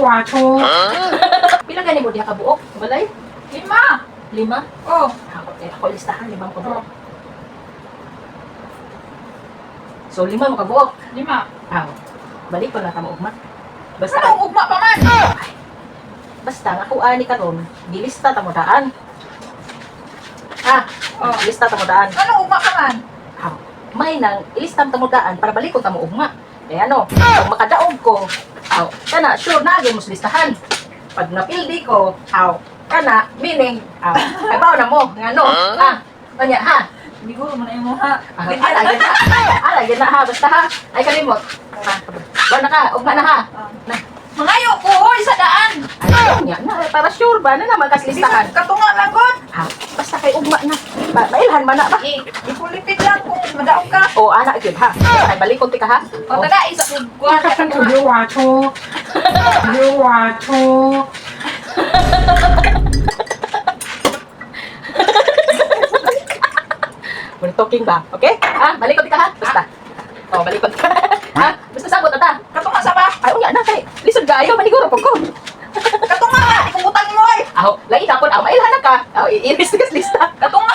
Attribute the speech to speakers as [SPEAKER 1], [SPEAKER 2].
[SPEAKER 1] wato.
[SPEAKER 2] Pila gani mo diha ka buok? Balay?
[SPEAKER 3] 5.
[SPEAKER 2] 5?
[SPEAKER 3] Oh.
[SPEAKER 2] Ako listahan 5 ka buok. So 5 mo ka buok.
[SPEAKER 3] 5.
[SPEAKER 2] Ah, balik ko na ta mo ugma. Basta
[SPEAKER 3] Anong ugma pa man?
[SPEAKER 2] basta nga ako ani karon, gilista ta mo daan.
[SPEAKER 3] Oh.
[SPEAKER 2] Ilista ta mo daan.
[SPEAKER 3] Anong ugma pa man?
[SPEAKER 2] Ah, may nang ilista ta mo daan para balik ko ta mo ugma. Kaya ano, kung makadaog ko, kana sure na gyud mo sa listahan. Pag napildi ko, kana meaning, ay bao na mo, ngano? Kanya ha.
[SPEAKER 3] Siguro mo na yung ha.
[SPEAKER 2] Alagyan na ha, basta ha. Ay kalimot. Wala ka, ugma na ha.
[SPEAKER 3] Mangayo ko, hoy, sa daan.
[SPEAKER 2] Ay, na, para sure ba na naman kas listahan.
[SPEAKER 3] Katunga lang god.
[SPEAKER 2] Basta kay ugma na. Mailhan man na ba?
[SPEAKER 3] Ipulipid lang kung madaog ka.
[SPEAKER 2] O, anak yun ha. Ay, balik konti ka ha.
[SPEAKER 3] O taga, isa kong kuha ka
[SPEAKER 1] Kasan
[SPEAKER 3] katunga.
[SPEAKER 1] ko wato. Wato.
[SPEAKER 2] We're talking ba? Okay? Balik konti ka ha. Basta. O, balik konti ka. Basta sabot na ta.
[SPEAKER 3] Katunga sa ba?
[SPEAKER 2] Ay, unya na kay. Lisod gayo, maniguro po ko.
[SPEAKER 3] Katunga nga, di kong utang mo eh.
[SPEAKER 2] Lagi ka po, mailhan na ka. Iiris ka sa lista.
[SPEAKER 3] Katunga.